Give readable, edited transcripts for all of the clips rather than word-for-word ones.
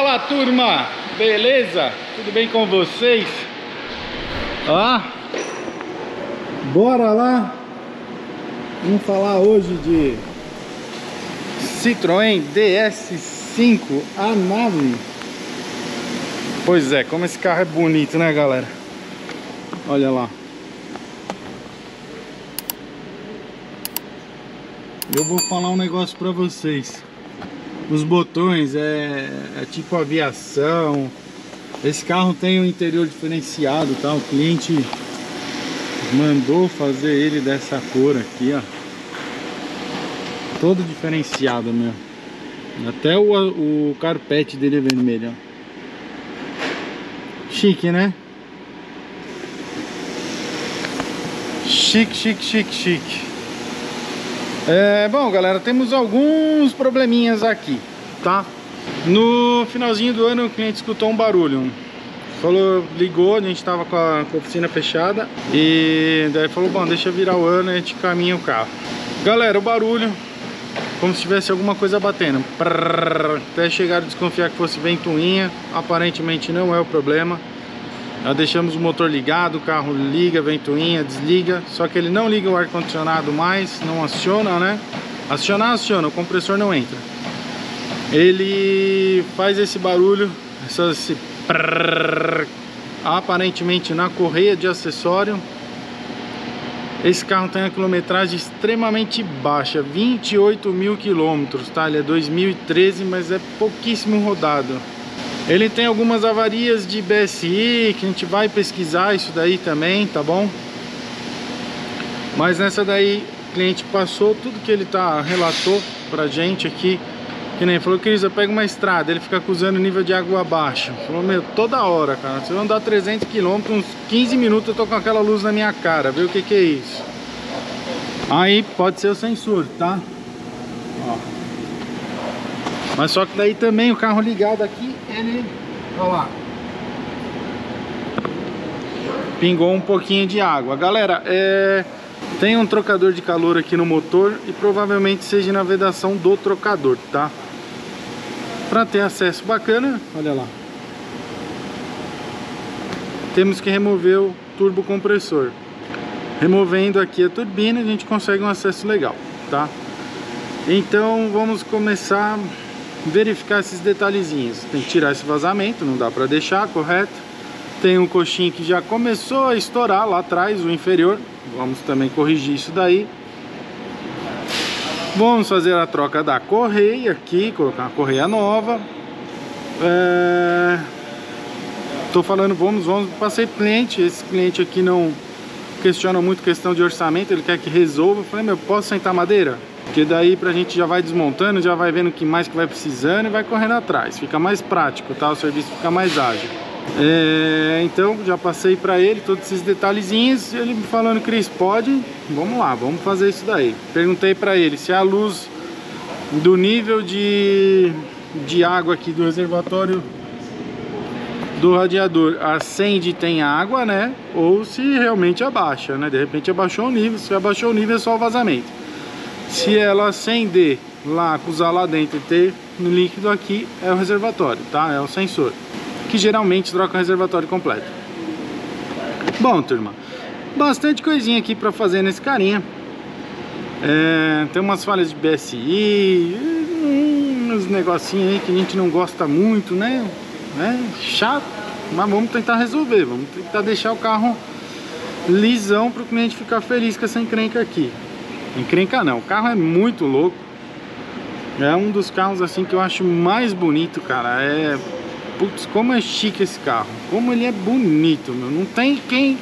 Fala, turma, beleza? Tudo bem com vocês? Ó, bora lá. Vamos falar hoje de Citroën DS5, a nave. Pois é, como esse carro é bonito, né, galera? Olha lá. Eu vou falar um negócio pra vocês. Os botões é tipo aviação. Esse carro tem um interior diferenciado, tá? O cliente mandou fazer ele dessa cor aqui, ó. Todo diferenciado mesmo. Até o carpete dele é vermelho, ó. Chique, né? Chique, chique, chique, chique. Bom, galera, temos alguns probleminhas aqui, tá? No finalzinho do ano o cliente escutou um barulho. Falou, ligou, a gente tava com a oficina fechada. E daí falou, bom, deixa virar o ano e a gente caminha o carro. Galera, o barulho, como se tivesse alguma coisa batendo. Até chegaram a desconfiar que fosse ventoinha. Aparentemente não é o problema. Já deixamos o motor ligado, o carro liga, ventoinha, desliga. Só que ele não liga o ar-condicionado mais, não aciona, né? Acionar, aciona, o compressor não entra. Ele faz esse barulho, esse aparentemente na correia de acessório. Esse carro tem uma quilometragem extremamente baixa, 28 mil quilômetros, tá? Ele é 2013, mas é pouquíssimo rodado. Ele tem algumas avarias de BSI, que a gente vai pesquisar isso daí também, tá bom? Mas nessa daí, o cliente passou tudo que ele relatou pra gente aqui. Que nem falou, Cris, eu pego uma estrada, ele fica acusando o nível de água abaixo. Falou, meu, toda hora, cara. Se eu andar 300 km, uns 15 minutos eu tô com aquela luz na minha cara. Vê o que é isso. Aí pode ser o sensor, tá? Ó. Mas só que daí também o carro ligado aqui, ele, olha lá, pingou um pouquinho de água. Galera, tem um trocador de calor aqui no motor e provavelmente seja na vedação do trocador, tá? Para ter acesso bacana, olha lá, temos que remover o turbocompressor. Removendo aqui a turbina, a gente consegue um acesso legal, tá? Então vamos começar a verificar esses detalhezinhos. Tem que tirar esse vazamento, não dá para deixar, correto? Tem um coxinho que já começou a estourar lá atrás, o inferior. Vamos também corrigir isso daí. Vamos fazer a troca da correia aqui, colocar uma correia nova. Tô falando, vamos, passei cliente. Esse cliente aqui não questiona muito questão de orçamento, ele quer que resolva. Eu falei, meu, posso sentar madeira? Porque daí pra gente já vai desmontando, já vai vendo o que mais que vai precisando e vai correndo atrás. Fica mais prático, tá? O serviço fica mais ágil. Então já passei pra ele todos esses detalhezinhos. Ele me falando, Cris, pode? Vamos lá, vamos fazer isso daí. Perguntei pra ele se a luz do nível de água aqui do reservatório do radiador acende e tem água, né? Ou se realmente abaixa, né? De repente abaixou o nível. Se abaixou o nível é só o vazamento. Se ela acender lá, acusar lá dentro e ter no líquido aqui, é o reservatório, tá? É o sensor, que geralmente troca o reservatório completo. Bom, turma, bastante coisinha aqui pra fazer nesse carinha. Tem umas falhas de BSI, uns negocinhos aí que a gente não gosta muito, né? Chato, mas vamos tentar resolver. Vamos tentar deixar o carro lisão para o cliente ficar feliz com essa encrenca aqui. Encrenca não, o carro é muito louco. É um dos carros assim que eu acho mais bonito, cara. Putz, como é chique esse carro. Como ele é bonito, meu. Não tem quem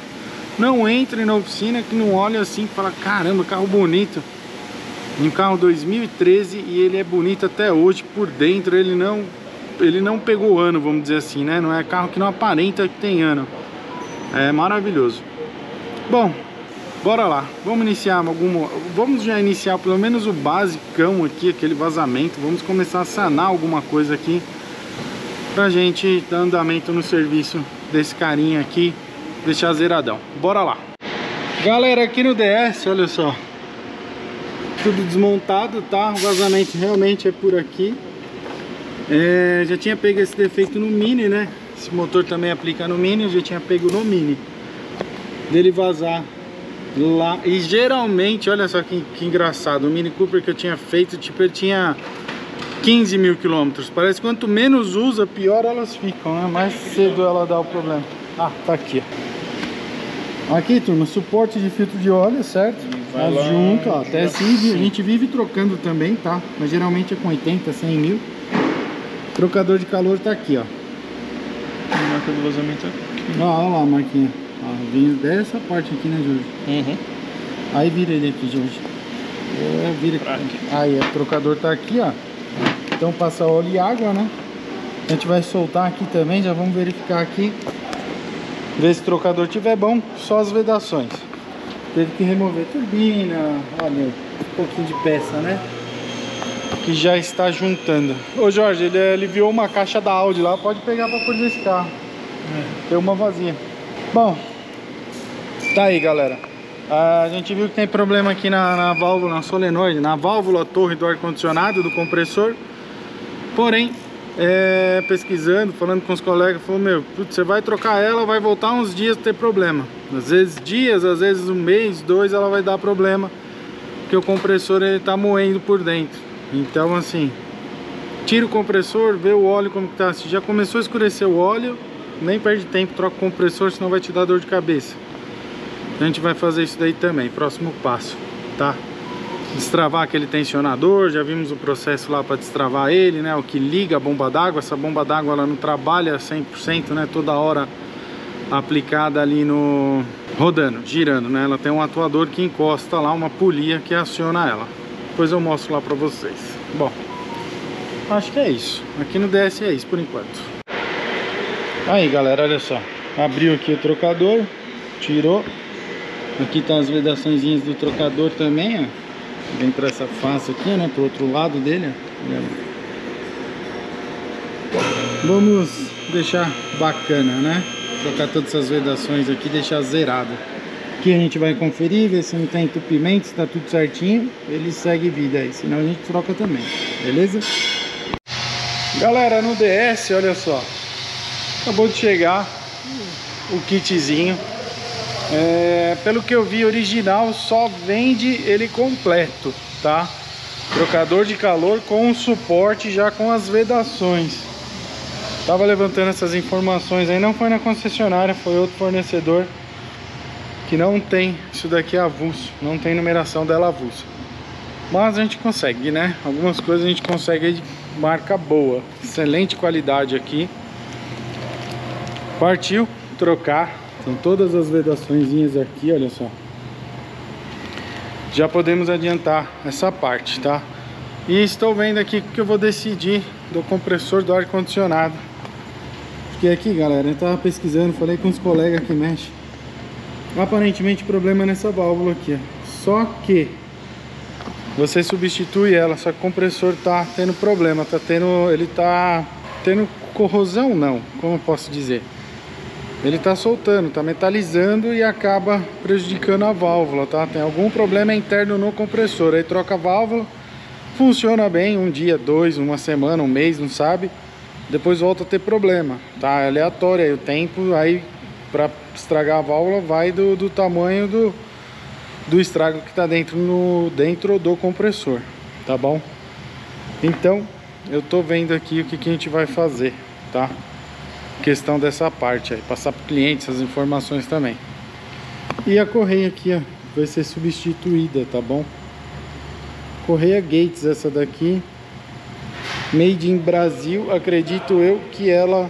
não entre na oficina que não olha assim e fala, caramba, carro bonito. Um carro 2013 e ele é bonito até hoje por dentro. Ele não pegou ano, vamos dizer assim, né? Não é carro que não aparenta que tem ano. É maravilhoso. Bom, bora lá. Vamos já iniciar pelo menos o basicão aqui, aquele vazamento. Vamos começar a sanar alguma coisa aqui pra gente dar andamento no serviço desse carinha aqui, deixar zeradão. Bora lá. Galera, aqui no DS, olha só, tudo desmontado, tá? O vazamento realmente é por aqui. Já tinha pego esse defeito no Mini, né? Esse motor também aplica no Mini, eu já tinha pego no Mini. Dele vazar lá. E geralmente, olha só que engraçado, o Mini Cooper que eu tinha feito, tipo, ele tinha 15 mil quilômetros. Parece que quanto menos usa, pior elas ficam, né? Mais cedo ela dá o problema. Ah, tá aqui, ó. Aqui, turma, suporte de filtro de óleo, certo? Tá junto, ó. Até assim, a gente vive trocando também, tá? Mas geralmente é com 80, 100 mil. Trocador de calor tá aqui, ó. A marca do vazamento aqui. Olha lá a marquinha. Ó, vem dessa parte aqui, né, Jorge? Uhum. Aí vira ele aqui, Jorge. Vira aqui. Aí, o trocador tá aqui, ó. Então passa óleo e água, né? A gente vai soltar aqui também, já vamos verificar aqui. Ver se o trocador tiver bom, só as vedações. Teve que remover turbina, olha, um pouquinho de peça, né? Que já está juntando. Ô Jorge, ele aliviou uma caixa da Audi lá, pode pegar para pôr nesse carro. Tem uma vazia. Bom, tá aí, galera. A gente viu que tem problema aqui na válvula, na solenoide, na válvula torre do ar-condicionado, do compressor. Porém, pesquisando, falando com os colegas, falou, meu, putz, você vai trocar ela, vai voltar uns dias a ter problema. Às vezes dias, às vezes um mês, 2, ela vai dar problema, porque o compressor ele tá moendo por dentro. Então assim, tira o compressor, vê o óleo como que tá. Se já começou a escurecer o óleo, nem perde tempo, troca o compressor, senão vai te dar dor de cabeça. A gente vai fazer isso daí também, próximo passo, tá? Destravar aquele tensionador, já vimos o processo lá para destravar ele, né? O que liga a bomba d'água. Essa bomba d'água ela não trabalha 100%, né? Toda hora aplicada ali no... rodando, girando, né? Ela tem um atuador que encosta lá, uma polia que aciona ela. Depois eu mostro lá para vocês. Bom, acho que é isso. Aqui no DS é isso por enquanto. Aí, galera, olha só. Abriu aqui o trocador, tirou. Aqui tá as vedaçõezinhas do trocador também, ó. Vem para essa face aqui, né? Pro outro lado dele, ó. Vamos deixar bacana, né? Trocar todas essas vedações aqui, deixar zerado. Aqui a gente vai conferir, ver se não tem entupimento, se tá tudo certinho. Ele segue vida aí, senão a gente troca também, beleza? Galera, no DS, olha só. Acabou de chegar o kitzinho. Pelo que eu vi, original só vende ele completo, tá? Trocador de calor com o suporte já com as vedações. Tava levantando essas informações aí, não foi na concessionária, foi outro fornecedor que não tem isso daqui avulso, não tem numeração dela avulsa. Mas a gente consegue, né? Algumas coisas a gente consegue de marca boa, excelente qualidade aqui. Partiu trocar. São todas as vedaçõezinhas aqui, olha só. Já podemos adiantar essa parte, tá? E estou vendo aqui que eu vou decidir do compressor do ar-condicionado. Porque aqui, galera, eu tava pesquisando, falei com os colegas que mexem. Aparentemente o problema é nessa válvula aqui, ó. Só que você substitui ela, só que o compressor tá tendo problema, ele tá tendo corrosão, não, como eu posso dizer? Ele tá soltando, tá metalizando e acaba prejudicando a válvula, tá? Tem algum problema interno no compressor, aí troca a válvula, funciona bem, um dia, 2, uma semana, um mês, não sabe. Depois volta a ter problema, tá? É aleatório aí o tempo, aí pra estragar a válvula vai do tamanho do estrago que tá dentro do compressor, tá bom? Então, eu tô vendo aqui o que a gente vai fazer, tá? Questão dessa parte aí, passar para o cliente essas informações também. E a correia aqui, ó, vai ser substituída, tá bom? Correia Gates, essa daqui, made in Brasil, acredito eu que ela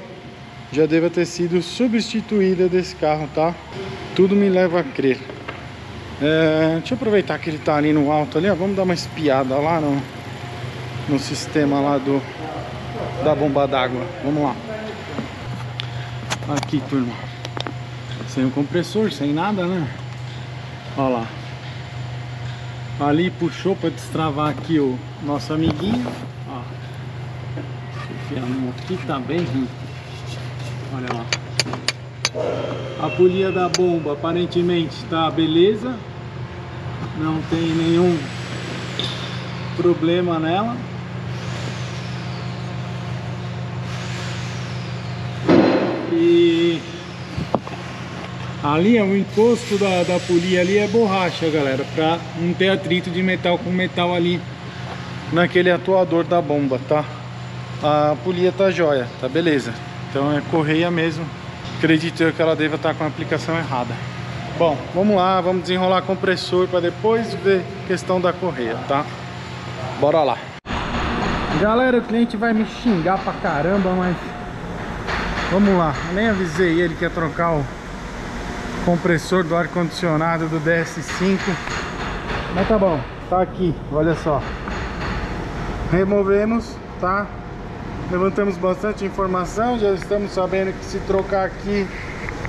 já deva ter sido substituída desse carro, tá? Tudo me leva a crer. Deixa eu aproveitar que ele tá ali no alto ali, ó, vamos dar uma espiada lá no sistema lá da bomba d'água. Vamos lá. Aqui, turma, sem o compressor, sem nada, né? Olha lá. Ali puxou para destravar aqui o nosso amiguinho. Ó. Deixa eu enfiar a mão aqui, tá bem ruim. Olha lá. A polia da bomba aparentemente tá beleza. Não tem nenhum problema nela. E ali, o encosto da polia ali é borracha, galera, pra não ter atrito de metal com metal ali naquele atuador da bomba, tá? A polia tá jóia, tá beleza. Então é correia mesmo. Acredito eu que ela deva estar com a aplicação errada. Bom, vamos lá, vamos desenrolar compressor para depois ver questão da correia, tá? Bora lá. Galera, o cliente vai me xingar pra caramba, mas vamos lá. Eu nem avisei ele que ia trocar o compressor do ar-condicionado do DS5. Mas tá bom, tá aqui, olha só. Removemos, tá? Levantamos bastante informação, já estamos sabendo que se trocar aqui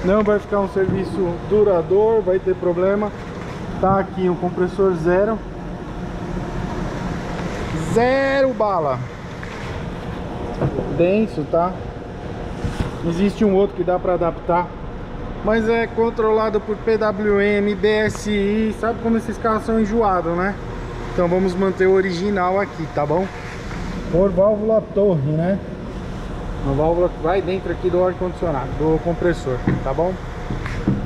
não vai ficar um serviço duradouro, vai ter problema. Tá aqui um compressor zero bala, denso, tá? Existe um outro que dá para adaptar, mas é controlado por PWM, BSI, sabe como esses carros são enjoados, né? Então vamos manter o original aqui, tá bom? Por válvula torre, né? Uma válvula que vai dentro aqui do ar-condicionado, do compressor, tá bom?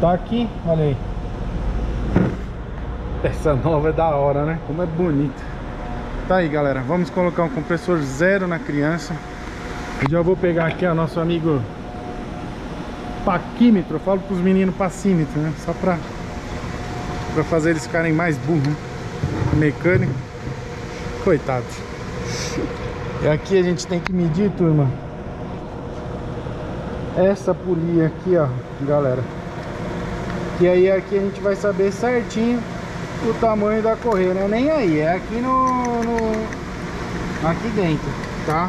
Tá aqui, olha aí. Essa nova é da hora, né? Como é bonita. Tá aí, galera, vamos colocar um compressor zero na criança. Eu já vou pegar aqui, ó, nosso amigo paquímetro. Eu falo pros meninos passímetro, né? Só pra fazer eles ficarem mais burros, né? Mecânico. Coitado. E aqui a gente tem que medir, turma, essa polia aqui, ó, galera. Que aí aqui a gente vai saber certinho o tamanho da correia, né? Nem aí, é aqui aqui dentro, tá?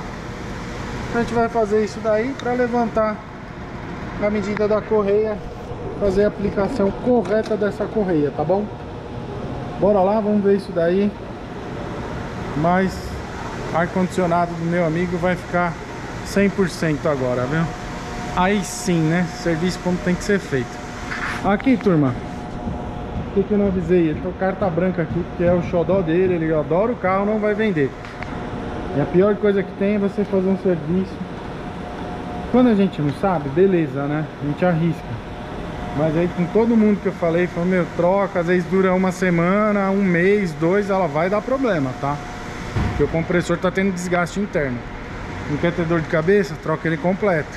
A gente vai fazer isso daí para levantar a medida da correia, fazer a aplicação correta dessa correia, tá bom? Bora lá, vamos ver isso daí. Mas ar-condicionado do meu amigo vai ficar 100% agora, viu? Aí sim, né? Serviço como tem que ser feito. Aqui, turma, o que eu não avisei? Ele tem carta branca aqui, porque é o xodó dele. Ele adora o carro, não vai vender. E a pior coisa que tem é você fazer um serviço quando a gente não sabe, beleza, né? A gente arrisca. Mas aí com todo mundo que eu falei, falou, meu, troca, às vezes dura uma semana, um mês, dois, ela vai dar problema, tá? Porque o compressor tá tendo desgaste interno. Não quer ter dor de cabeça? Troca ele completo.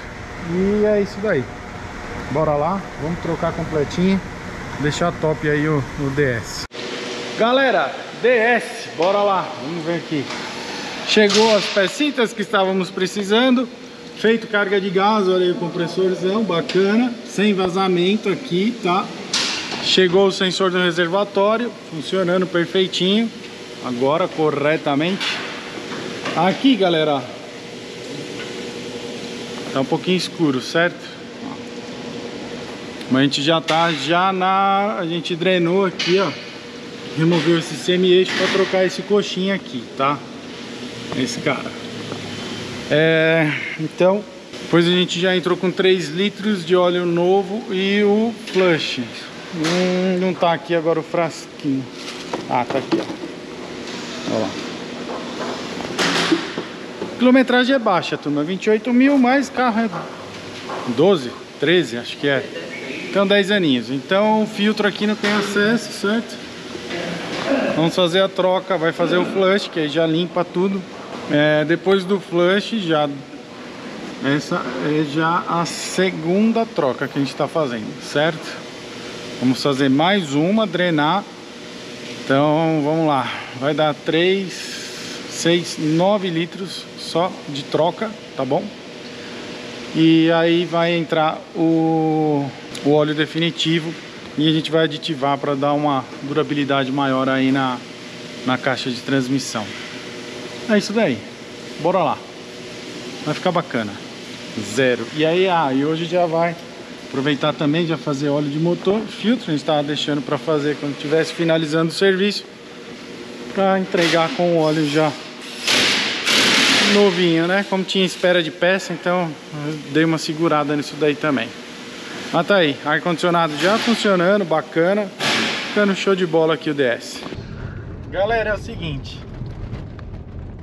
E é isso daí. Bora lá, vamos trocar completinho. Deixar top aí o DS. Galera, DS, bora lá, vamos ver aqui. Chegou as pecinhas que estávamos precisando. Feito carga de gás, olha aí o compressorzão, bacana. Sem vazamento aqui, tá? Chegou o sensor do reservatório, funcionando perfeitinho. Agora corretamente. Aqui, galera, tá um pouquinho escuro, certo? Mas a gente já tá a gente drenou aqui, ó. Removeu esse semi-eixo para trocar esse coxinha aqui, tá? Esse cara. Então, depois a gente já entrou com 3 litros de óleo novo e o flush. Não tá aqui agora o frasquinho. Ah, tá aqui, ó. Olha lá. Quilometragem é baixa, turma. 28 mil, mas carro é 12, 13, acho que é. Então 10 aninhos. Então o filtro aqui não tem acesso, certo? Vamos fazer a troca, vai fazer o flush, que aí já limpa tudo. Depois do flush, essa é já a segunda troca que a gente está fazendo, certo? Vamos fazer mais uma, drenar. Então vamos lá, vai dar 3, 6, 9 litros só de troca, tá bom? E aí vai entrar o óleo definitivo e a gente vai aditivar para dar uma durabilidade maior aí na caixa de transmissão. É isso daí, bora lá, vai ficar bacana. Zero. E aí, e hoje já vai aproveitar também, já fazer óleo de motor, filtro, a gente estava deixando para fazer quando estivesse finalizando o serviço, para entregar com o óleo já novinho, né? Como tinha espera de peça, então eu dei uma segurada nisso daí também. Mas tá aí, ar-condicionado já funcionando, bacana, ficando show de bola aqui o DS. Galera, é o seguinte,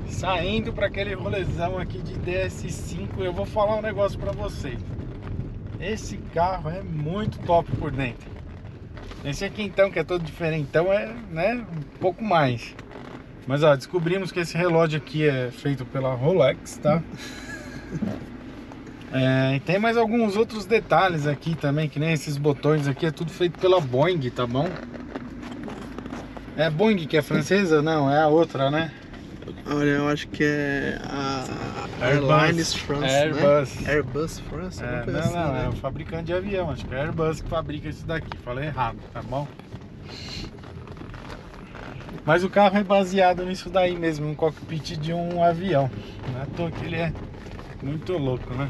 saindo para aquele rolezão aqui de DS5, eu vou falar um negócio para vocês. Esse carro é muito top por dentro. Esse aqui então, que é todo diferentão, é, né, um pouco mais. Mas ó, descobrimos que esse relógio aqui é feito pela Rolex, tá? E tem mais alguns outros detalhes aqui também, que nem esses botões aqui, é tudo feito pela Boeing, tá bom? É a Boeing que é francesa? Não, é a outra, né? Olha, eu acho que é a Airbus. Airlines France, Airbus. né? Airbus France, alguma coisa assim, Não, né? é o fabricante de avião, acho que é a Airbus que fabrica isso daqui, falei errado, tá bom? Mas o carro é baseado nisso daí mesmo, no cockpit de um avião. Não é à toa que ele é muito louco, né?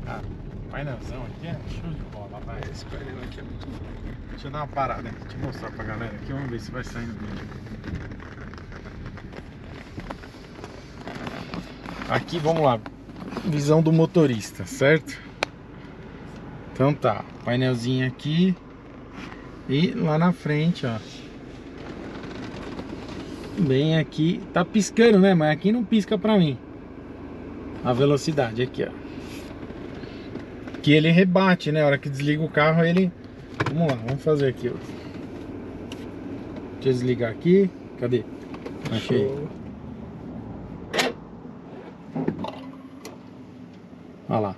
Ah, painelzão aqui é show de bola, vai. Esse painel aqui é muito bom. Deixa eu dar uma parada aqui, deixa eu mostrar pra galera aqui, vamos ver se vai sair no vídeo. Aqui, vamos lá, visão do motorista, certo? Então tá, painelzinho aqui e lá na frente, ó. Bem aqui, tá piscando, né? Mas aqui não pisca pra mim. A velocidade aqui, ó. Que ele rebate, né? A hora que desliga o carro, ele... Vamos lá, vamos fazer aqui, ó. Deixa eu desligar aqui. Cadê? Achei. Olha lá.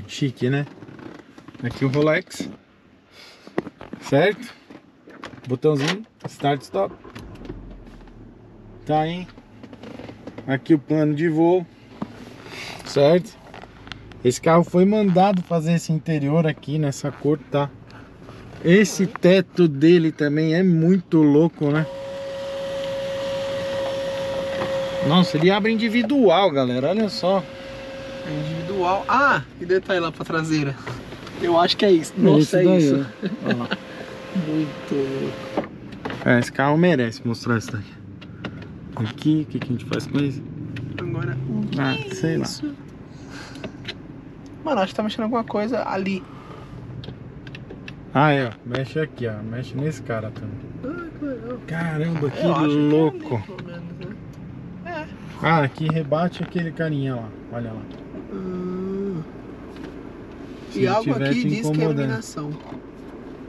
Chique, né? Aqui o Rolex. Certo? Botãozinho, Start Stop. Tá aí. Aqui o plano de voo. Certo? Esse carro foi mandado fazer esse interior aqui nessa cor, tá? Esse teto dele também é muito louco, né? Nossa, ele abre individual, galera, olha só. Individual. Ah, e detalhe lá pra traseira. Eu acho que é isso. Nossa, é isso. Olha lá. Muito louco. Esse carro merece mostrar isso daqui. Aqui, o que a gente faz com isso? Agora, o que é sei isso? lá. Mano, acho que tá mexendo alguma coisa ali. Ah, é, ó. Mexe aqui, ó. Mexe nesse cara também. Ah, que legal. Caramba, que Eu acho que é louco. ali, pelo menos, né? Ah, aqui rebate aquele carinha lá. Olha lá. Se E algo tiver aqui te diz que é incomodando. iluminação.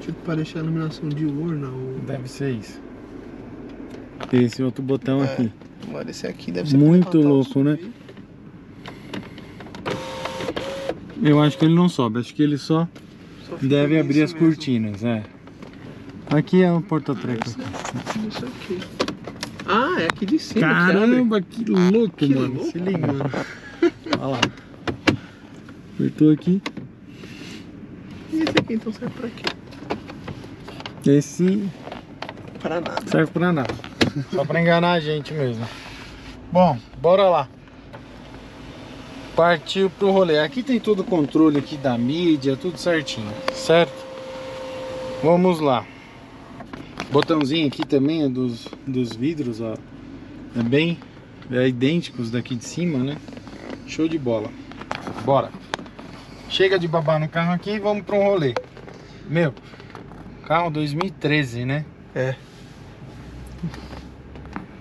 Tipo, parece a iluminação de urna ou... Deve ser isso. Tem esse outro botão aqui. Agora esse aqui deve ser Muito pra levantar o louco, né? subir. Eu acho que ele não sobe. Acho que ele só Só deve fica abrir nisso as mesmo. cortinas, é. Aqui é o porta-treco. Isso aqui. Ah, é aqui de cima. Caramba, que louco, Que mano. louco, Se liga. mano. Olha lá. Apertou aqui. E esse aqui então serve pra quê? Esse Para nada. serve pra nada. Só pra enganar a gente mesmo. Bom, bora lá. Partiu pro rolê. Aqui tem todo o controle aqui da mídia, tudo certinho, certo? Vamos lá. Botãozinho aqui também é dos vidros, ó. É idênticos daqui de cima, né? Show de bola. Bora. Chega de babar no carro aqui e vamos para um rolê. Meu, carro 2013, né? É.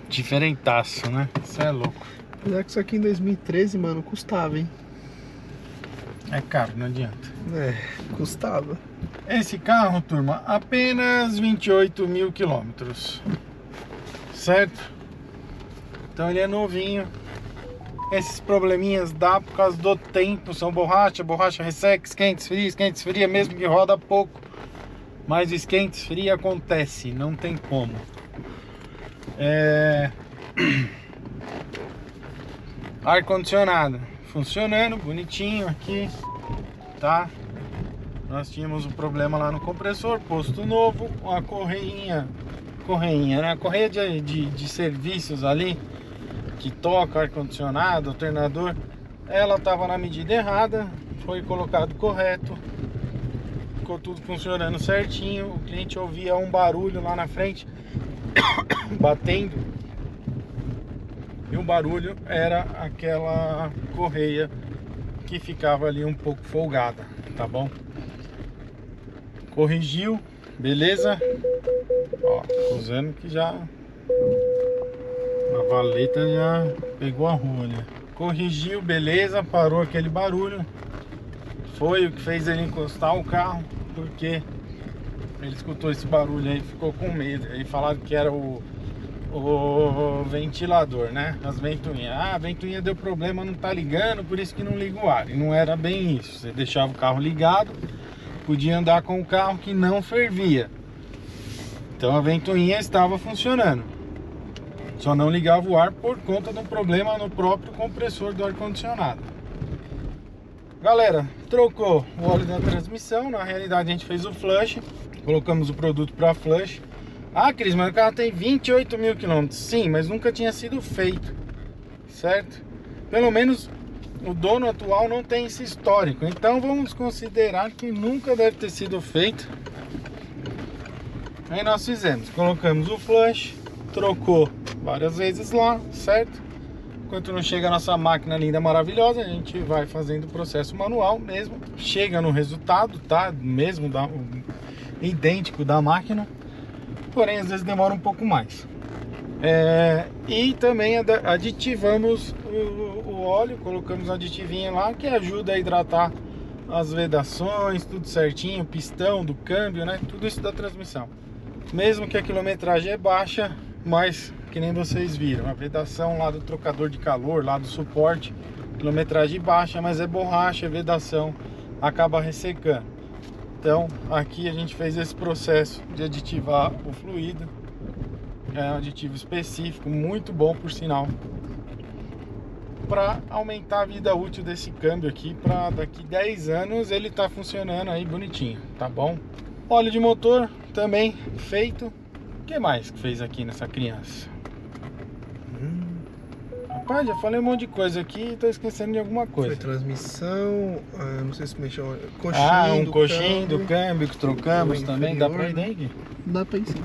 Diferentaço, né? Isso é louco. Apesar que isso aqui em 2013, mano, custava, hein? É caro, não adianta. É, custava. Esse carro, turma, apenas 28 mil quilômetros. Certo? Então ele é novinho. Esses probleminhas dá por causa do tempo. São borracha resseca, esquenta, esfria, mesmo que roda pouco. Mas esquenta, esfria acontece, não tem como. Ar-condicionado funcionando, bonitinho aqui, tá? Nós tínhamos um problema lá no compressor, posto novo, uma correinha, né? A correia de serviços ali, que toca ar-condicionado, alternador, ela tava na medida errada, foi colocado correto, ficou tudo funcionando certinho. O cliente ouvia um barulho lá na frente, batendo, e o barulho era aquela correia que ficava ali um pouco folgada, tá bom? Corrigiu, beleza? Ó, tô usando que já... Ó, valeta já pegou a rua, né? Corrigiu, beleza, parou aquele barulho. Foi o que fez ele encostar o carro, porque ele escutou esse barulho aí e ficou com medo. Aí falaram que era o ventilador, né? As ventoinhas. Ah, a ventoinha deu problema, não tá ligando, por isso que não liga o ar. E não era bem isso. Você deixava o carro ligado, podia andar com o carro que não fervia. Então a ventoinha estava funcionando. Só não ligava o ar por conta de um problema no próprio compressor do ar-condicionado. Galera, trocou o óleo da transmissão. Na realidade a gente fez o flush. Colocamos o produto para flush. Ah, Cris, mas o carro tem 28 mil quilômetros. Sim, mas nunca tinha sido feito, certo? Pelo menos o dono atual não tem esse histórico. Então vamos considerar que nunca deve ter sido feito. Aí nós fizemos, colocamos o flush, trocou várias vezes lá, certo? Enquanto não chega a nossa máquina linda, maravilhosa, a gente vai fazendo o processo manual mesmo. Chega no resultado, tá? Mesmo idêntico da máquina. Porém, às vezes demora um pouco mais. E também aditivamos o óleo, colocamos um aditivinho lá que ajuda a hidratar as vedações, tudo certinho, pistão do câmbio, né? Tudo isso da transmissão. Mesmo que a quilometragem é baixa, mas que nem vocês viram, a vedação lá do trocador de calor, lá do suporte, quilometragem baixa, mas é borracha, a vedação acaba ressecando. Então aqui a gente fez esse processo de aditivar o fluido. É um aditivo específico, muito bom por sinal, para aumentar a vida útil desse câmbio aqui, para daqui 10 anos ele tá funcionando aí bonitinho, tá bom? Óleo de motor também feito. O que mais que fez aqui nessa criança? Rapaz, já falei um monte de coisa aqui e tô esquecendo de alguma coisa. Foi transmissão, não sei se mexeu. Coxinho um coxinho do câmbio que trocamos também. Dá pra ir daí, Gui? Dá pra ir sim.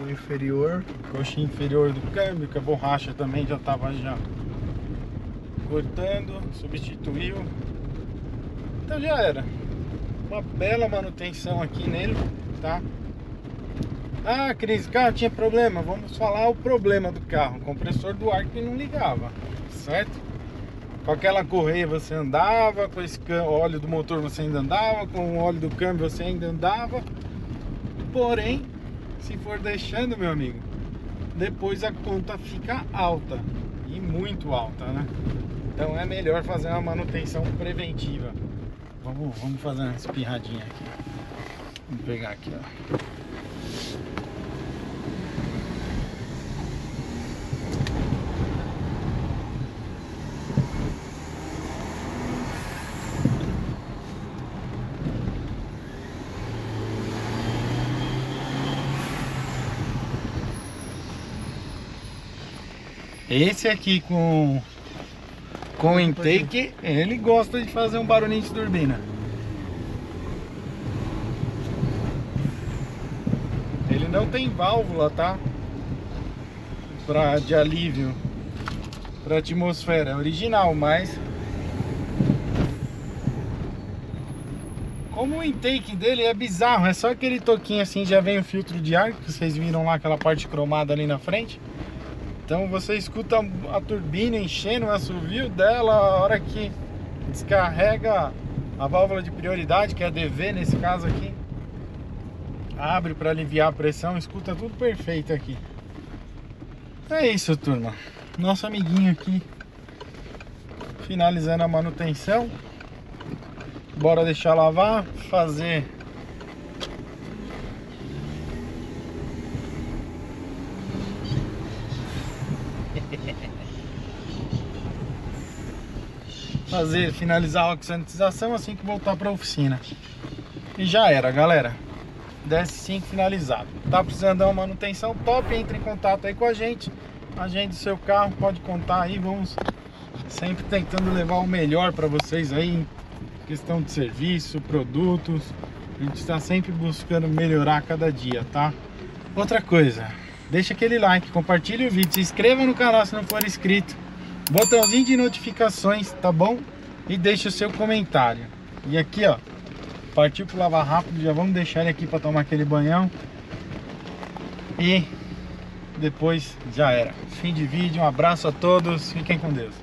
O inferior. Coxinho inferior do câmbio, que a borracha também já tava cortando, substituiu. Então já era. Uma bela manutenção aqui nele, tá? Ah, Cris, o carro tinha problema. Vamos falar o problema do carro. O compressor do ar que não ligava, certo? Com aquela correia você andava, com esse óleo do motor você ainda andava, com o óleo do câmbio você ainda andava. Porém, se for deixando, meu amigo, depois a conta fica alta. E muito alta, né? Então é melhor fazer uma manutenção preventiva. Vamos fazer uma espirradinha aqui. Vamos pegar aqui, ó. Esse aqui com o intake, ele gosta de fazer um barulhinho de turbina. Ele não tem válvula, tá? De alívio para atmosfera, é original, mas como o intake dele é bizarro, é só aquele toquinho assim, já vem o filtro de ar que vocês viram lá, aquela parte cromada ali na frente. Então você escuta a turbina enchendo o assovio dela a hora que descarrega a válvula de prioridade, que é a DV nesse caso aqui. Abre para aliviar a pressão, escuta tudo perfeito aqui. É isso, turma. Nosso amiguinho aqui finalizando a manutenção. Bora deixar lavar, fazer finalizar a oxidação assim que voltar para a oficina. E já era, galera. DS5 finalizado. Tá precisando dar uma manutenção top, entre em contato aí com a gente. Agende seu carro, pode contar aí. Vamos sempre tentando levar o melhor para vocês aí em questão de serviço, produtos. A gente está sempre buscando melhorar a cada dia, tá? Outra coisa, deixa aquele like, compartilhe o vídeo, se inscreva no canal se não for inscrito, botãozinho de notificações, tá bom? E deixa o seu comentário. E aqui, ó, partiu pro lavar rápido, já vamos deixar ele aqui para tomar aquele banhão. E depois já era. Fim de vídeo, um abraço a todos, fiquem com Deus.